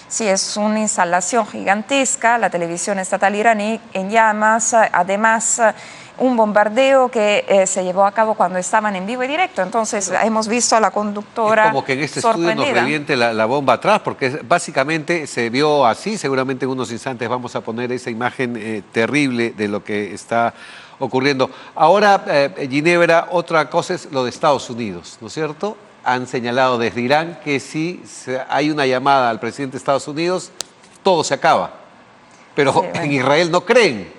Sí, es una instalación gigantesca, la televisión estatal iraní en llamas, además un bombardeo que se llevó a cabo cuando estaban en vivo y directo. Entonces hemos visto a la conductora es como que en este estudio nos reviente la bomba atrás, porque básicamente se vio así. Seguramente en unos instantes vamos a poner esa imagen terrible de lo que está ocurriendo. Ahora, Ginebra, otra cosa es lo de Estados Unidos, ¿no es cierto? Han señalado desde Irán que si hay una llamada al presidente de Estados Unidos, todo se acaba. Pero sí, bueno, en Israel no creen.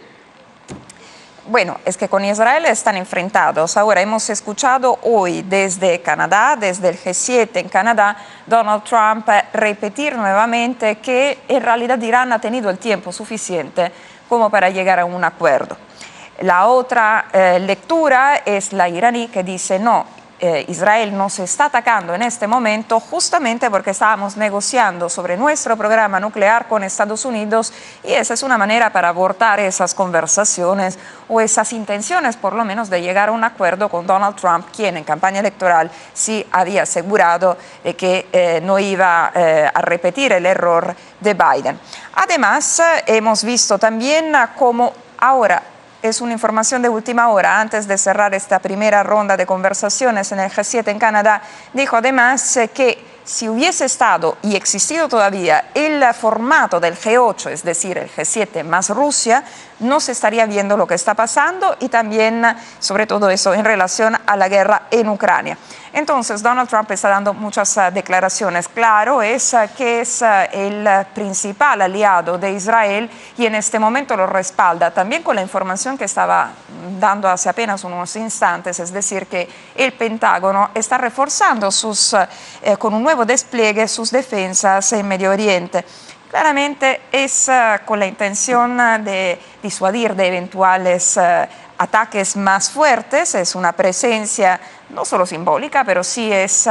Bueno, es que con Israel están enfrentados. Ahora hemos escuchado hoy desde Canadá, desde el G7 en Canadá, Donald Trump repetir nuevamente que en realidad Irán ha tenido el tiempo suficiente como para llegar a un acuerdo. La otra lectura es la iraní, que dice no. Israel nos está atacando en este momento justamente porque estábamos negociando sobre nuestro programa nuclear con Estados Unidos y esa es una manera para abortar esas conversaciones o esas intenciones por lo menos de llegar a un acuerdo con Donald Trump, quien en campaña electoral sí había asegurado que no iba a repetir el error de Biden. Además, hemos visto también cómo ahora es una información de última hora, antes de cerrar esta primera ronda de conversaciones en el G7 en Canadá, dijo además que si hubiese estado y existido todavía el formato del G8, es decir, el G7 más Rusia, no se estaría viendo lo que está pasando y también, sobre todo eso, en relación a la guerra en Ucrania. Entonces, Donald Trump está dando muchas declaraciones. Claro, es que es el principal aliado de Israel y en este momento lo respalda. También con la información que estaba dando hace apenas unos instantes, es decir, que el Pentágono está reforzando con un nuevo despliegue sus defensas en Medio Oriente. Claramente es con la intención de disuadir de eventuales ataques más fuertes, es una presencia no solo simbólica, pero sí es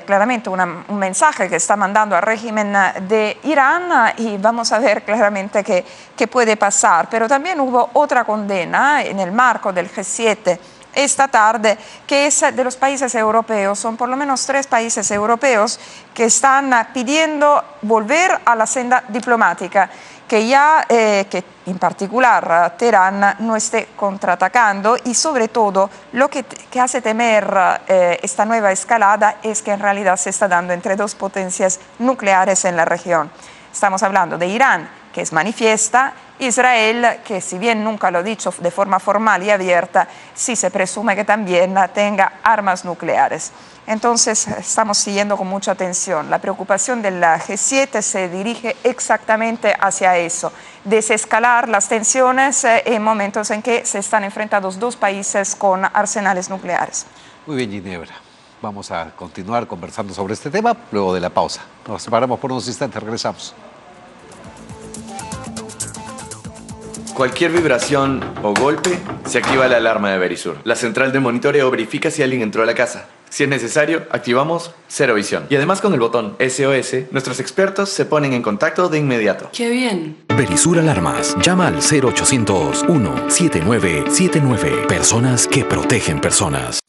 claramente un mensaje que está mandando al régimen de Irán y vamos a ver claramente qué puede pasar. Pero también hubo otra condena en el marco del G7 esta tarde, que es de los países europeos. Son por lo menos 3 países europeos que están pidiendo volver a la senda diplomática, que en particular Teherán no esté contraatacando y sobre todo lo que hace temer esta nueva escalada es que en realidad se está dando entre 2 potencias nucleares en la región. Estamos hablando de Irán, que es manifiesta, Israel, que si bien nunca lo ha dicho de forma formal y abierta, sí se presume que también tenga armas nucleares. Entonces estamos siguiendo con mucha atención. La preocupación del G7 se dirige exactamente hacia eso, desescalar las tensiones en momentos en que se están enfrentados 2 países con arsenales nucleares. Muy bien, Ginebra. Vamos a continuar conversando sobre este tema luego de la pausa. Nos separamos por unos instantes, regresamos. Cualquier vibración o golpe, se activa la alarma de Verisur. La central de monitoreo verifica si alguien entró a la casa. Si es necesario, activamos Cero Visión. Y además con el botón SOS, nuestros expertos se ponen en contacto de inmediato. ¡Qué bien! Verisur Alarmas. Llama al 0800 17979. Personas que protegen personas.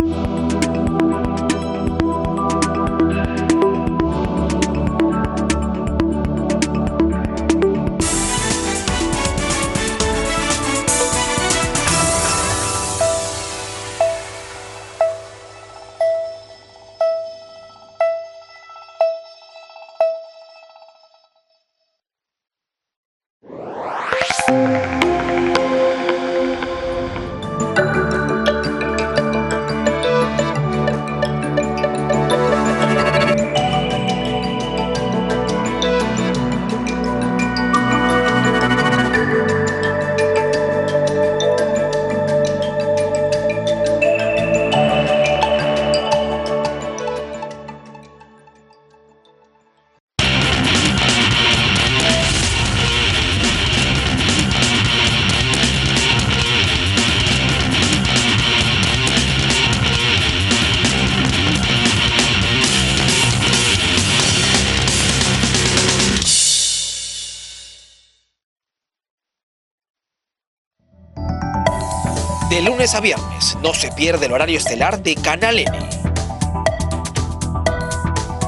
De lunes a viernes, no se pierde el horario estelar de Canal N.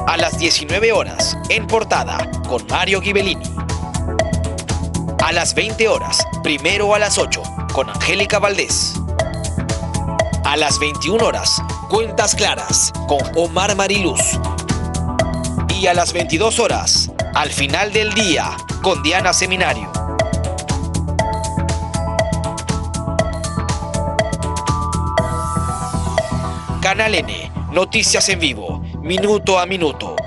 A las 19 horas, En Portada, con Mario Ghibellini. A las 20 horas, primero a las 8, con Angélica Valdés. A las 21 horas, Cuentas Claras, con Omar Mariluz. Y a las 22 horas, Al Final del Día, con Diana Seminario. Canal N, noticias en vivo, minuto a minuto.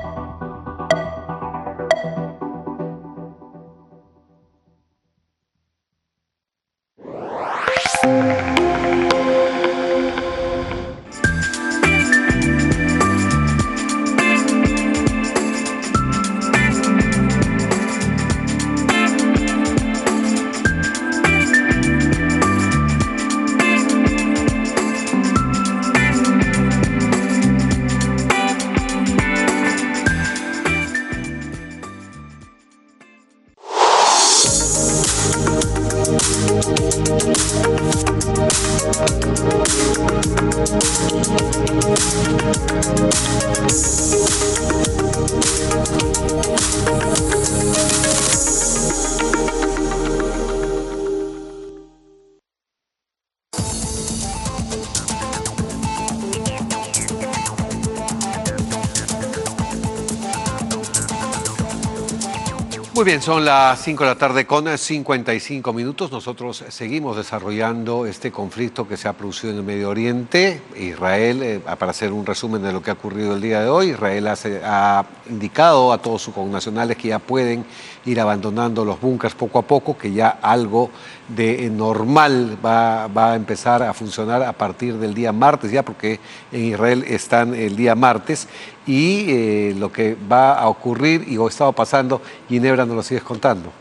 Muy bien, son las 5 de la tarde con 55 minutos. Nosotros seguimos desarrollando este conflicto que se ha producido en el Medio Oriente. Israel, para hacer un resumen de lo que ha ocurrido el día de hoy, Israel ha indicado a todos sus connacionales que ya pueden ir abandonando los búnkers poco a poco, que ya algo de normal va a empezar a funcionar a partir del día martes, ya porque en Israel están el día martes. Y lo que va a ocurrir y o estaba pasando, Ginebra, nos lo sigues contando.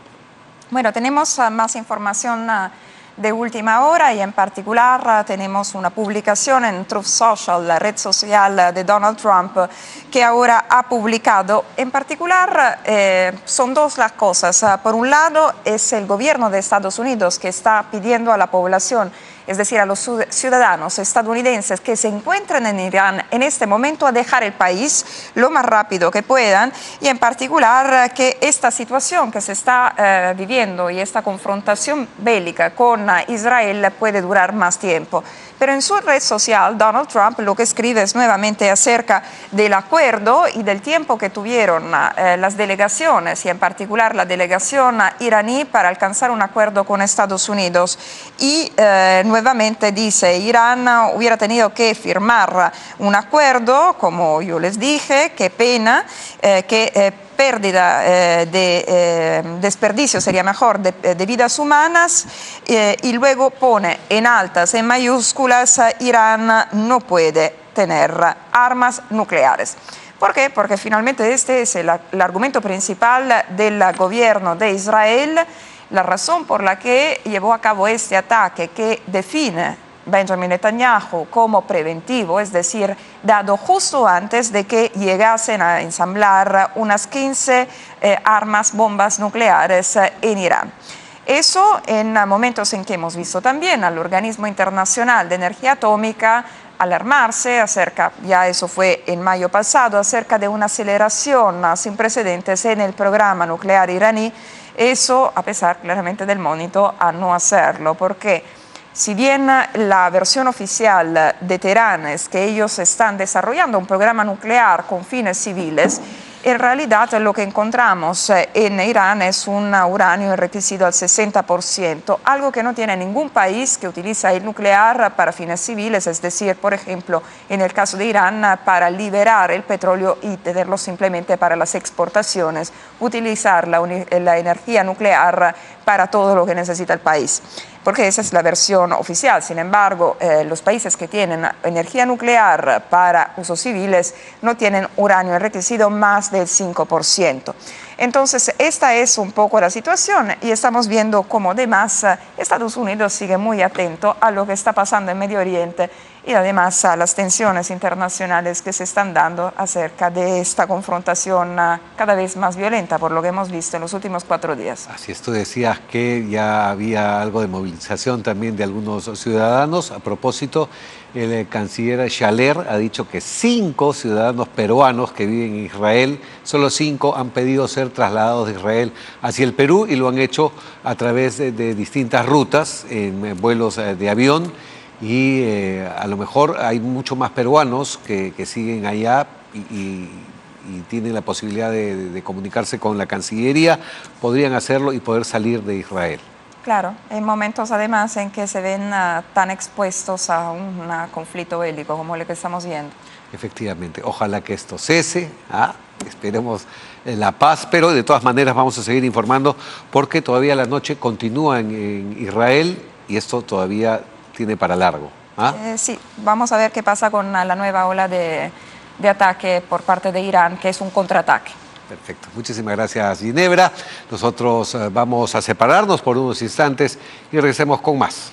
Bueno, tenemos más información de última hora y en particular tenemos una publicación en Truth Social, la red social de Donald Trump, que ahora ha publicado. En particular son dos las cosas. Por un lado es el gobierno de Estados Unidos que está pidiendo a la población, es decir, a los ciudadanos estadounidenses que se encuentran en Irán en este momento, a dejar el país lo más rápido que puedan, y en particular que esta situación que se está viviendo y esta confrontación bélica con Israel puede durar más tiempo. Pero en su red social, Donald Trump lo que escribe es nuevamente acerca del acuerdo y del tiempo que tuvieron las delegaciones, y en particular la delegación iraní, para alcanzar un acuerdo con Estados Unidos. Y nuevamente dice, Irán hubiera tenido que firmar un acuerdo, como yo les dije, qué pena, pérdida de desperdicio, sería mejor, de vidas humanas, y luego pone en altas, en mayúsculas, Irán no puede tener armas nucleares. ¿Por qué? Porque finalmente este es el argumento principal del gobierno de Israel, la razón por la que llevó a cabo este ataque que define Benjamin Netanyahu como preventivo, es decir, dado justo antes de que llegasen a ensamblar unas 15 bombas nucleares en Irán. Eso en momentos en que hemos visto también al Organismo Internacional de Energía Atómica alarmarse acerca, ya eso fue en mayo pasado, acerca de una aceleración sin precedentes en el programa nuclear iraní. Eso a pesar claramente del monito a no hacerlo, porque si bien la versión oficial de Teherán es que ellos están desarrollando un programa nuclear con fines civiles, en realidad lo que encontramos en Irán es un uranio enriquecido al 60%, algo que no tiene ningún país que utiliza el nuclear para fines civiles, es decir, por ejemplo, en el caso de Irán, para liberar el petróleo y tenerlo simplemente para las exportaciones, utilizar la energía nuclear para todo lo que necesita el país, porque esa es la versión oficial. Sin embargo, los países que tienen energía nuclear para usos civiles no tienen uranio enriquecido más del 5%. Entonces, esta es un poco la situación, y estamos viendo cómo además Estados Unidos sigue muy atento a lo que está pasando en Medio Oriente y además a las tensiones internacionales que se están dando acerca de esta confrontación cada vez más violenta, por lo que hemos visto en los últimos 4 días. Así es, tú decías que ya había algo de movilización también de algunos ciudadanos. A propósito, el canciller Shaler ha dicho que 5 ciudadanos peruanos que viven en Israel, solo 5 han pedido ser trasladados de Israel hacia el Perú, y lo han hecho a través de distintas rutas, en vuelos de avión. Y a lo mejor hay mucho más peruanos que siguen allá y tienen la posibilidad de comunicarse con la Cancillería, podrían hacerlo y poder salir de Israel. Claro, en momentos además en que se ven tan expuestos a un conflicto bélico como el que estamos viendo. Efectivamente, ojalá que esto cese, esperemos la paz, pero de todas maneras vamos a seguir informando, porque todavía la noche continúa en Israel y esto todavía tiene para largo. Sí, vamos a ver qué pasa con la nueva ola de ataque por parte de Irán, que es un contraataque. Perfecto, muchísimas gracias, Ginebra. Nosotros vamos a separarnos por unos instantes y regresemos con más.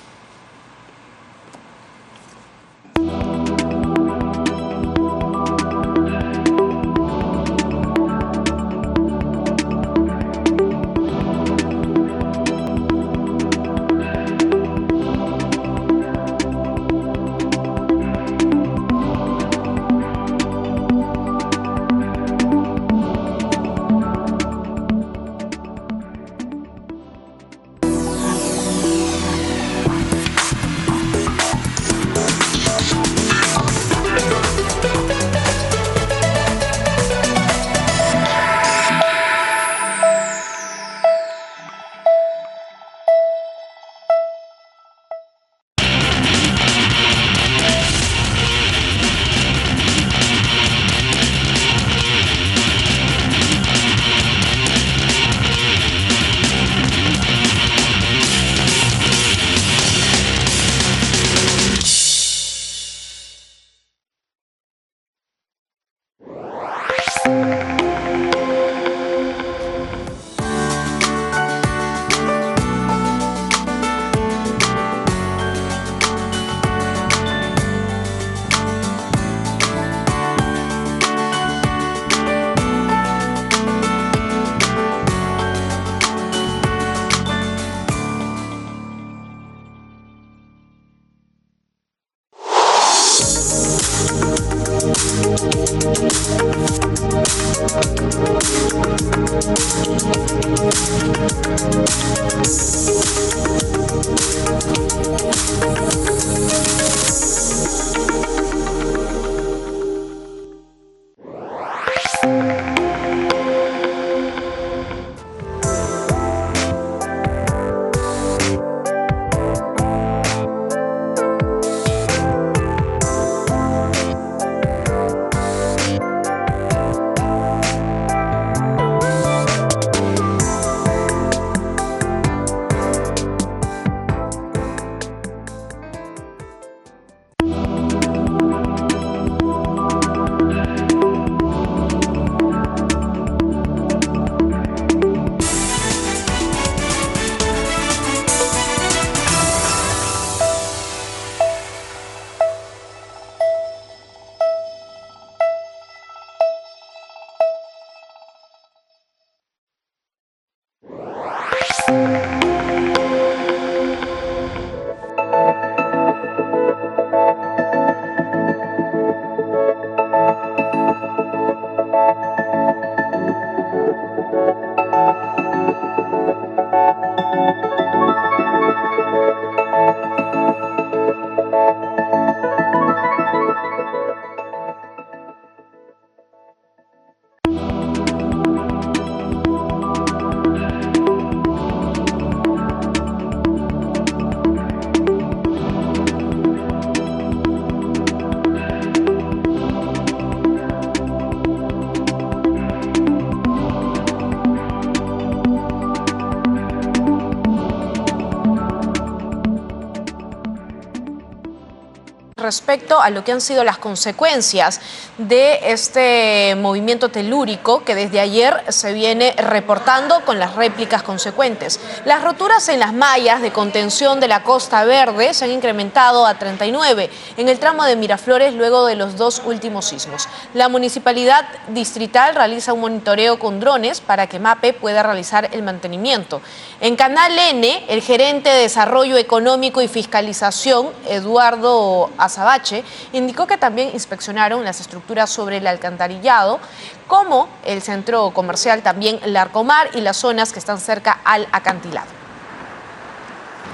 Respecto a lo que han sido las consecuencias de este movimiento telúrico que desde ayer se viene reportando con las réplicas consecuentes. Las roturas en las mallas de contención de la Costa Verde se han incrementado a 39 en el tramo de Miraflores luego de los 2 últimos sismos. La municipalidad distrital realiza un monitoreo con drones para que MAPE pueda realizar el mantenimiento. En Canal N, el gerente de Desarrollo Económico y Fiscalización, Eduardo Azabache, indicó que también inspeccionaron las estructuras sobre el alcantarillado, como el centro comercial también Larcomar y las zonas que están cerca al acantilado.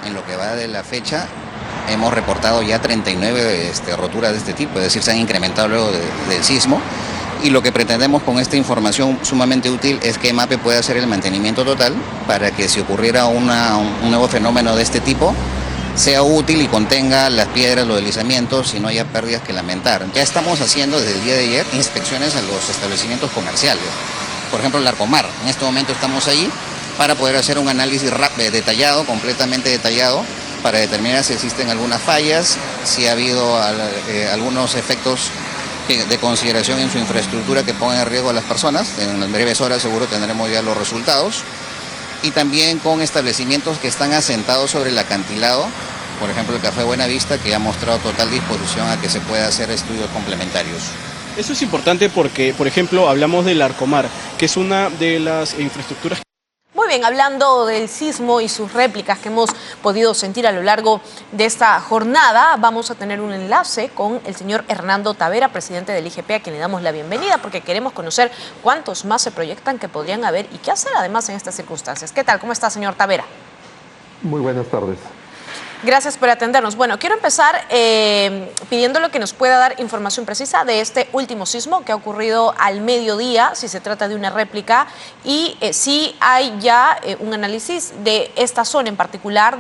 En lo que va de la fecha, hemos reportado ya 39 roturas de este tipo, es decir, se han incrementado luego del sismo. Y lo que pretendemos con esta información sumamente útil es que MAPE pueda hacer el mantenimiento total para que si ocurriera un nuevo fenómeno de este tipo, sea útil y contenga las piedras, los deslizamientos y no haya pérdidas que lamentar. Ya estamos haciendo desde el día de ayer inspecciones a los establecimientos comerciales. Por ejemplo, el Larcomar. En este momento estamos ahí para poder hacer un análisis detallado, completamente detallado, para determinar si existen algunas fallas, si ha habido algunos efectos de consideración en su infraestructura que pongan en riesgo a las personas. En las breves horas seguro tendremos ya los resultados. Y también con establecimientos que están asentados sobre el acantilado, por ejemplo el Café Buenavista, que ha mostrado total disposición a que se pueda hacer estudios complementarios. Eso es importante porque, por ejemplo, hablamos del Larcomar, que es una de las infraestructuras. Muy bien, hablando del sismo y sus réplicas que hemos podido sentir a lo largo de esta jornada, vamos a tener un enlace con el señor Hernando Tavera, presidente del IGP, a quien le damos la bienvenida, porque queremos conocer cuántos más se proyectan que podrían haber y qué hacer además en estas circunstancias. ¿Qué tal? ¿Cómo está, señor Tavera? Muy buenas tardes. Gracias por atendernos. Bueno, quiero empezar pidiéndole que nos pueda dar información precisa de este último sismo que ha ocurrido al mediodía, si se trata de una réplica, y si hay ya un análisis de esta zona en particular.